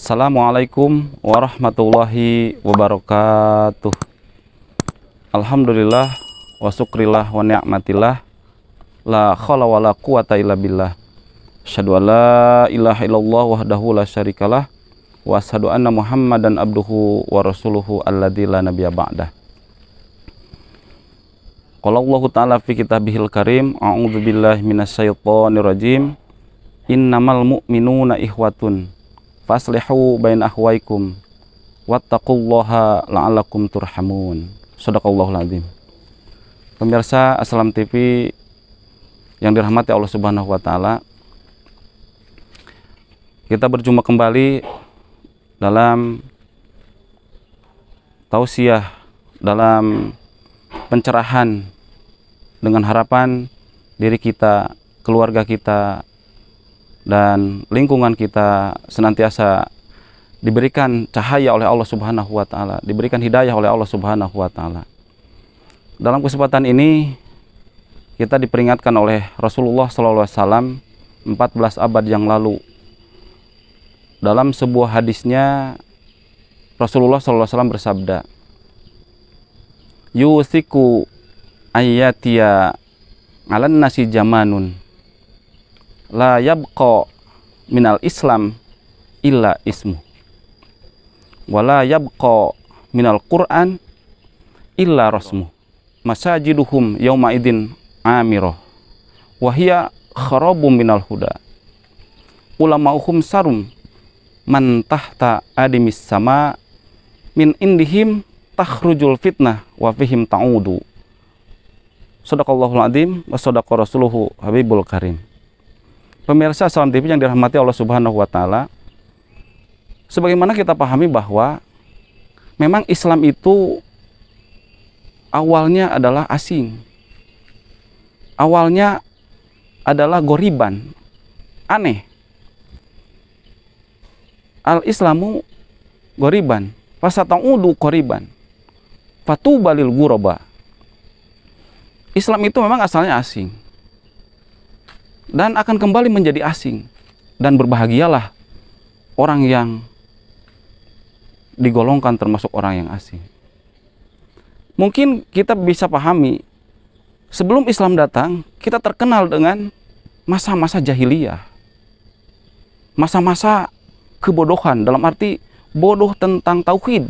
Assalamualaikum warahmatullahi wabarakatuh. Alhamdulillah wa syukrillah wa ni'matillah, la khala wa la quwata illa billah. Asyhadu an la ilaha illallah wahdahu la syarikalah wa asyhadu anna Muhammadan abduhu wa rasuluhu alladzi la nabiyya ba'dah. Qala Allah Ta'ala fi kitabihil karim, a'udzu billahi minasyaitonir rajim. Innamal mu'minuna ikhwatun faslihu baina akhwaikum wattaqullaha la'allakum turhamun. Shadaqallahul azim. Pemirsa Assalam TV yang dirahmati Allah Subhanahu wa taala, kita berjumpa kembali dalam tausiah, dalam pencerahan, dengan harapan diri kita, keluarga kita, dan lingkungan kita senantiasa diberikan cahaya oleh Allah Subhanahu wa taala, diberikan hidayah oleh Allah Subhanahu wa taala. Dalam kesempatan ini kita diperingatkan oleh Rasulullah SAW 14 abad yang lalu. Dalam sebuah hadisnya Rasulullah SAW bersabda, yusiku ayatiya alan nasi jamanun la yabqa minal islam illa ismu wala yabqa minal quran illa rasmu masajiduhum yawma idin amirah wahia kharabum minal huda ulamauhum sarum man tahta adimis sama min indihim takhrujul fitnah wa fihim ta'udu. Shadaqallahul azim wa shadaqa rasuluhu habibul karim. Pemirsa Assalam TV yang dirahmati Allah Subhanahu wa taala, sebagaimana kita pahami bahwa memang Islam itu awalnya adalah asing. Awalnya adalah goriban, aneh. Al-Islamu goriban, fasata'udu qoriban. Fatubalil ghuraba. Islam itu memang asalnya asing dan akan kembali menjadi asing, dan berbahagialah orang yang digolongkan termasuk orang yang asing. Mungkin kita bisa pahami, sebelum Islam datang kita terkenal dengan masa-masa jahiliyah, masa-masa kebodohan, dalam arti bodoh tentang tauhid,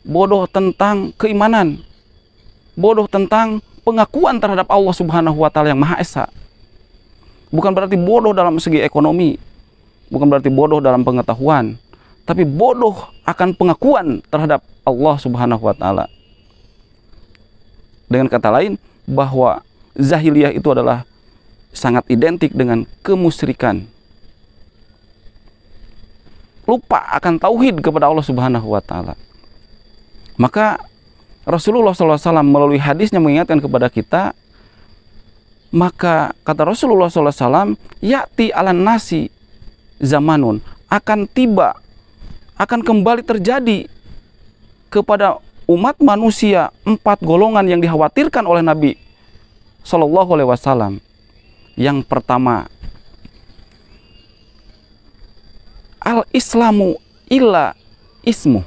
bodoh tentang keimanan, bodoh tentang pengakuan terhadap Allah Subhanahu wa taala yang Maha Esa. Bukan berarti bodoh dalam segi ekonomi, bukan berarti bodoh dalam pengetahuan, tapi bodoh akan pengakuan terhadap Allah Subhanahu wa taala. Dengan kata lain, bahwa zahiliyah itu adalah sangat identik dengan kemusyrikan. Lupa akan tauhid kepada Allah Subhanahu wa taala. Maka Rasulullah SAW melalui hadisnya mengingatkan kepada kita, maka kata Rasulullah SAW, ya'ti alan nasi zamanun, akan tiba, akan kembali terjadi kepada umat manusia 4 golongan yang dikhawatirkan oleh Nabi SAW. Yang pertama, al-islamu illa ismu.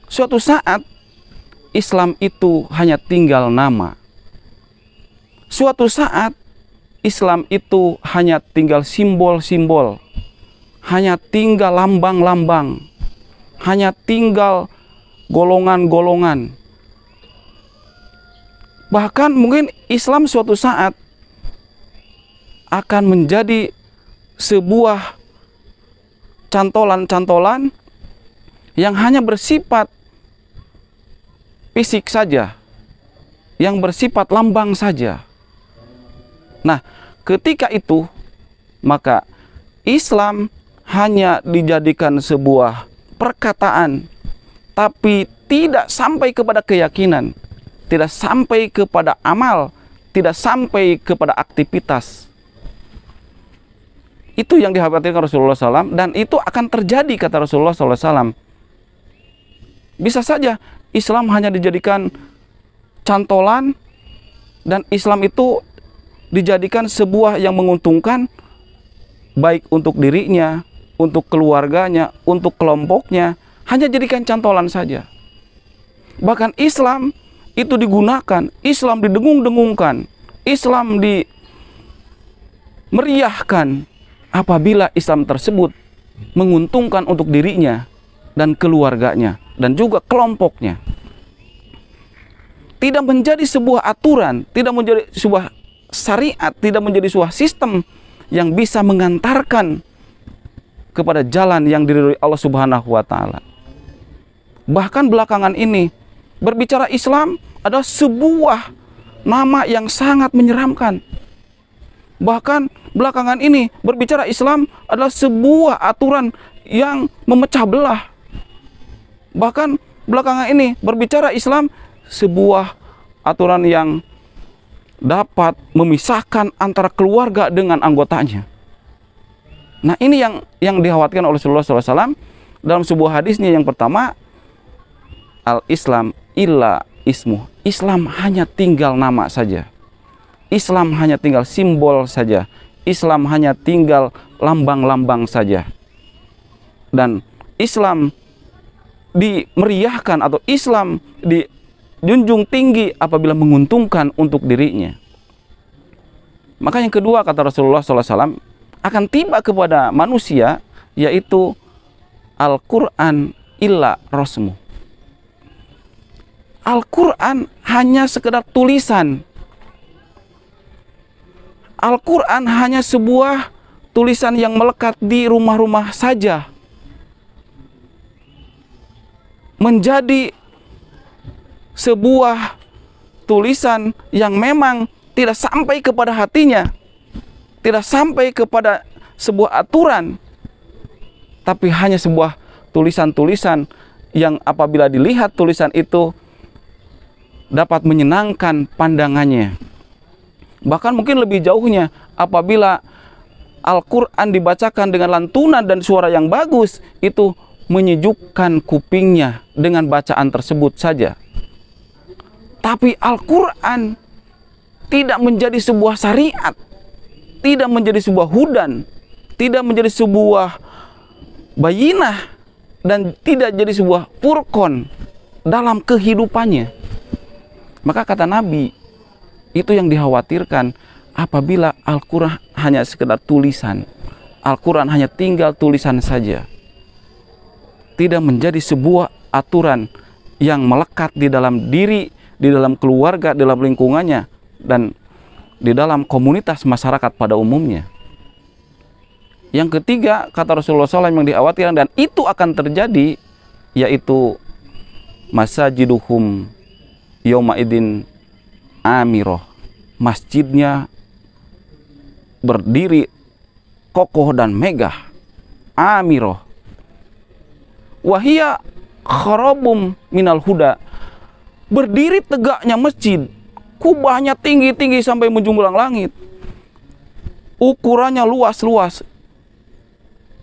Suatu saat Islam itu hanya tinggal nama. Suatu saat Islam itu hanya tinggal simbol-simbol, hanya tinggal lambang-lambang, hanya tinggal golongan-golongan. Bahkan mungkin Islam suatu saat akan menjadi sebuah cantolan-cantolan yang hanya bersifat fisik saja, yang bersifat lambang saja. Nah, ketika itu maka Islam hanya dijadikan sebuah perkataan, tapi tidak sampai kepada keyakinan, tidak sampai kepada amal, tidak sampai kepada aktivitas. Itu yang dikhawatirkan Rasulullah SAW, dan itu akan terjadi kata Rasulullah SAW. Bisa saja Islam hanya dijadikan cantolan, dan Islam itu dijadikan sebuah yang menguntungkan baik untuk dirinya, untuk keluarganya, untuk kelompoknya, hanya jadikan cantolan saja. Bahkan Islam itu digunakan, Islam didengung-dengungkan, Islam dimeriahkan apabila Islam tersebut menguntungkan untuk dirinya dan keluarganya dan juga kelompoknya. Tidak menjadi sebuah aturan, tidak menjadi sebuah syariat, tidak menjadi sebuah sistem yang bisa mengantarkan kepada jalan yang diridhoi Allah Subhanahu wa taala. Bahkan belakangan ini berbicara Islam adalah sebuah nama yang sangat menyeramkan. Bahkan belakangan ini berbicara Islam adalah sebuah aturan yang memecah belah. Bahkan belakangan ini berbicara Islam sebuah aturan yang dapat memisahkan antara keluarga dengan anggotanya. Nah, ini yang dikhawatirkan oleh Rasulullah SAW dalam sebuah hadisnya. Yang pertama, al-Islam illa ismu. Islam hanya tinggal nama saja. Islam hanya tinggal simbol saja. Islam hanya tinggal lambang-lambang saja. Dan Islam dimeriahkan atau Islam dijunjung tinggi apabila menguntungkan untuk dirinya. Maka yang kedua, kata Rasulullah SAW, akan tiba kepada manusia, yaitu Al-Quran illa rasmu. Al-Quran hanya sekedar tulisan. Al-Quran hanya sebuah tulisan yang melekat di rumah-rumah saja. Menjadi sebuah tulisan yang memang tidak sampai kepada hatinya, tidak sampai kepada sebuah aturan, tapi hanya sebuah tulisan-tulisan yang apabila dilihat tulisan itu dapat menyenangkan pandangannya. Bahkan mungkin lebih jauhnya, apabila Al-Quran dibacakan dengan lantunan dan suara yang bagus, itu menyejukkan kupingnya dengan bacaan tersebut saja. Tapi Al-Quran tidak menjadi sebuah syariat, tidak menjadi sebuah hudan, tidak menjadi sebuah bayinah, dan tidak jadi sebuah furqon dalam kehidupannya. Maka kata Nabi, itu yang dikhawatirkan apabila Al-Quran hanya sekedar tulisan. Al-Quran hanya tinggal tulisan saja, tidak menjadi sebuah aturan yang melekat di dalam diri, di dalam keluarga, di dalam lingkungannya, dan di dalam komunitas masyarakat pada umumnya. Yang ketiga, kata Rasulullah SAW, yang dikhawatirkan dan itu akan terjadi, yaitu masajiduhum yauma idin amiroh. Masjidnya berdiri kokoh dan megah, amiroh. Wahia kharabum minal huda. Berdiri tegaknya masjid, kubahnya tinggi-tinggi sampai menjulang langit, ukurannya luas-luas,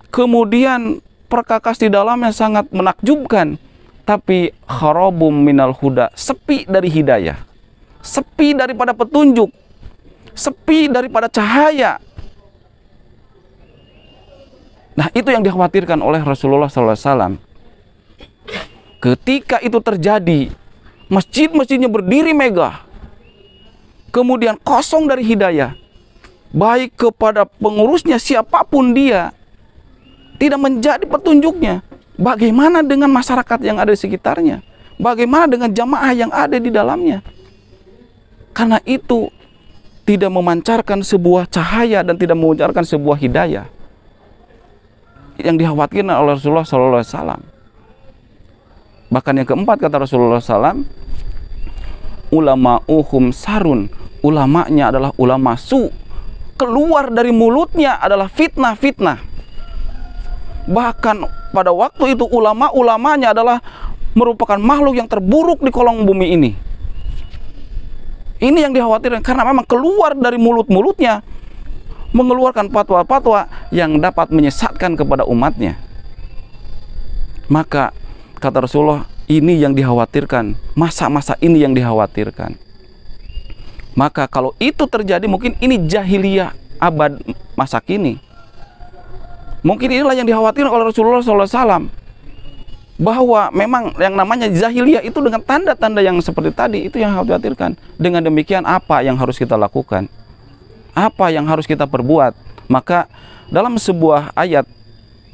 kemudian perkakas di dalamnya sangat menakjubkan, tapi kharabum minal huda, sepi dari hidayah, sepi daripada petunjuk, sepi daripada cahaya. Nah, itu yang dikhawatirkan oleh Rasulullah SAW. Ketika itu terjadi, masjid-masjidnya berdiri megah, kemudian kosong dari hidayah, baik kepada pengurusnya siapapun dia, tidak menjadi petunjuknya. Bagaimana dengan masyarakat yang ada di sekitarnya? Bagaimana dengan jamaah yang ada di dalamnya? Karena itu tidak memancarkan sebuah cahaya dan tidak memancarkan sebuah hidayah yang dikhawatirkan oleh Rasulullah SAW. Bahkan yang keempat, kata Rasulullah SAW, ulama sarun, ulamanya adalah ulama su. Keluar dari mulutnya adalah fitnah-fitnah. Bahkan pada waktu itu ulama-ulamanya adalah merupakan makhluk yang terburuk di kolong bumi ini. Ini yang dikhawatirkan karena memang keluar dari mulut-mulutnya mengeluarkan fatwa-fatwa yang dapat menyesatkan kepada umatnya. Maka kata Rasulullah, ini yang dikhawatirkan, masa-masa ini yang dikhawatirkan. Maka kalau itu terjadi, mungkin ini jahiliyah abad masa kini. Mungkin inilah yang dikhawatirkan oleh Rasulullah SAW, bahwa memang yang namanya jahiliyah itu dengan tanda-tanda yang seperti tadi, itu yang harus dikhawatirkan. Dengan demikian apa yang harus kita lakukan? Apa yang harus kita perbuat? Maka dalam sebuah ayat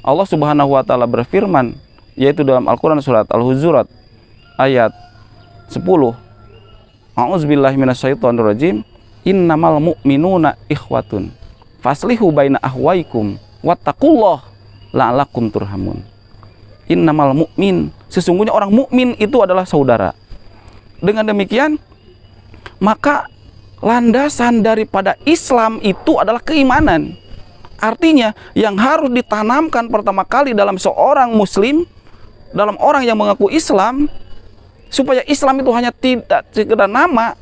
Allah Subhanahu wa taala berfirman, yaitu dalam Al-Qur'an surat Al-Hujurat ayat 10. A'udzubillahi minasyaitonirrajim. Innamal mu'minuna ikhwatun faslihu baina ahwaikum wattaqullah la'alakum turhamun. Innamal mu'min, sesungguhnya orang mukmin itu adalah saudara. Dengan demikian, maka landasan daripada Islam itu adalah keimanan. Artinya, yang harus ditanamkan pertama kali dalam seorang muslim, dalam orang yang mengaku Islam, supaya Islam itu hanya tidak sekedar nama,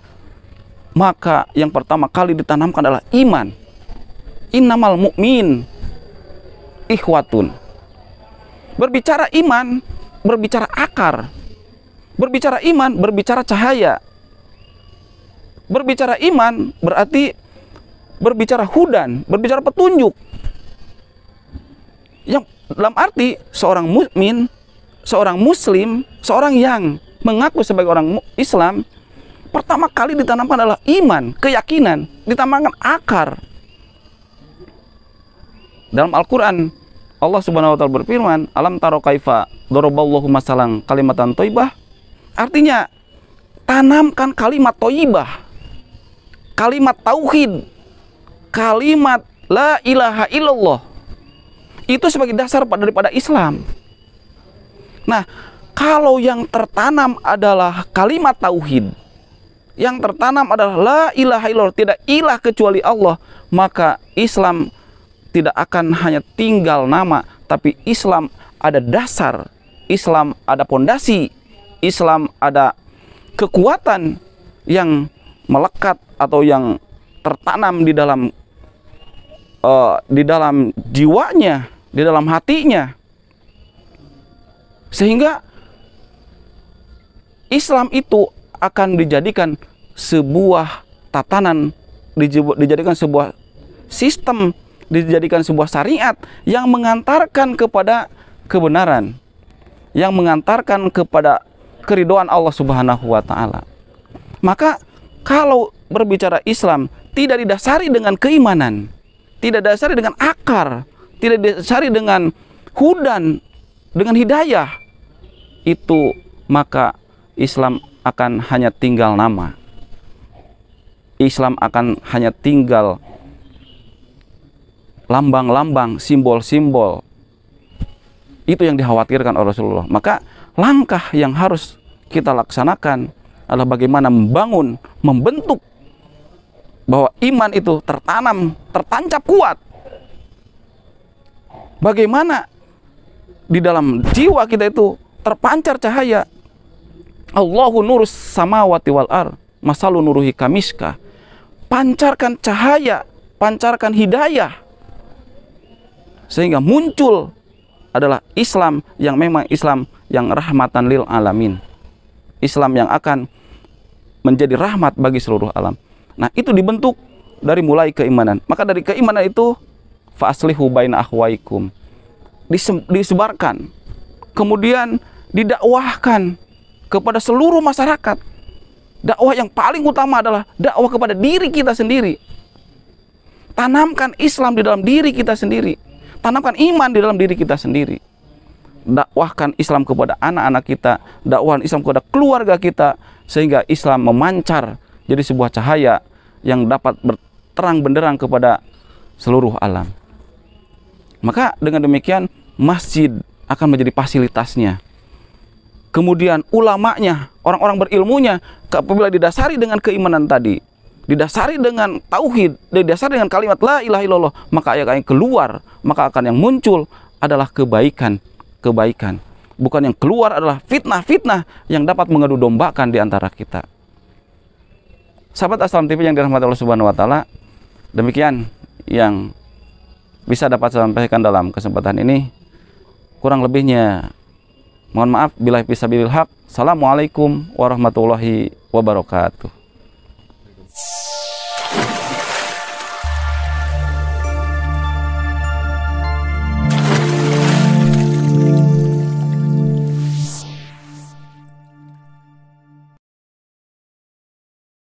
maka yang pertama kali ditanamkan adalah iman. Innamal mu'min ikhwatun. Berbicara iman, berbicara akar. Berbicara iman, berbicara cahaya. Berbicara iman berarti berbicara hudan, berbicara petunjuk. Yang dalam arti seorang mukmin, seorang muslim, seorang yang mengaku sebagai orang Islam, pertama kali ditanamkan adalah iman, keyakinan, ditanamkan akar. Dalam Al-Quran, Allah Subhanahu wa taala berfirman, alam taro kaifa daraballahu masalan kalimatan thayyibah. Artinya, tanamkan kalimat thayyibah, kalimat tauhid, kalimat la ilaha illallah. Itu sebagai dasar daripada Islam. Nah, kalau yang tertanam adalah kalimat tauhid, yang tertanam adalah la ilaha illallah, tidak ilah kecuali Allah, maka Islam tidak akan hanya tinggal nama, tapi Islam ada dasar, Islam ada pondasi, Islam ada kekuatan yang melekat atau yang tertanam di dalam jiwanya, di dalam hatinya, sehingga Islam itu akan dijadikan sebuah tatanan, dijadikan sebuah sistem, dijadikan sebuah syariat yang mengantarkan kepada kebenaran, yang mengantarkan kepada keridhaan Allah Subhanahu wa taala. Maka kalau berbicara Islam tidak didasari dengan keimanan, tidak didasari dengan akar, tidak didasari dengan hudan, dengan hidayah, itu maka Islam akan hanya tinggal nama. Islam akan hanya tinggal lambang-lambang, simbol-simbol. Itu yang dikhawatirkan oleh Rasulullah. Maka langkah yang harus kita laksanakan adalah bagaimana membangun, membentuk bahwa iman itu tertanam, tertancap kuat. Bagaimana di dalam jiwa kita itu terpancar cahaya. Allahu nurus samawati wal ar, masalu nuruhi kamiska. Pancarkan cahaya, pancarkan hidayah, sehingga muncul adalah Islam yang memang Islam yang rahmatan lil alamin. Islam yang akan menjadi rahmat bagi seluruh alam. Nah, itu dibentuk dari mulai keimanan. Maka dari keimanan itu fa'aslihu baina akhwaikum, disebarkan, kemudian didakwahkan kepada seluruh masyarakat. Dakwah yang paling utama adalah dakwah kepada diri kita sendiri. Tanamkan Islam di dalam diri kita sendiri. Tanamkan iman di dalam diri kita sendiri. Dakwahkan Islam kepada anak-anak kita, dakwahkan Islam kepada keluarga kita, sehingga Islam memancar jadi sebuah cahaya yang dapat berterang benderang kepada seluruh alam. Maka dengan demikian masjid akan menjadi fasilitasnya. Kemudian ulamanya, orang-orang berilmunya, apabila didasari dengan keimanan tadi, didasari dengan tauhid, didasari dengan kalimat la ilaha illallah, maka yang keluar, maka akan yang muncul adalah kebaikan. Bukan yang keluar adalah fitnah-fitnah yang dapat mengadu dombakan di antara kita. Sahabat Aslam TV yang dirahmati Allah Subhanahu wa taala, demikian yang bisa dapat saya sampaikan dalam kesempatan ini. Kurang lebihnya mohon maaf, billahi fisabilil haq. Assalamualaikum warahmatullahi wabarakatuh.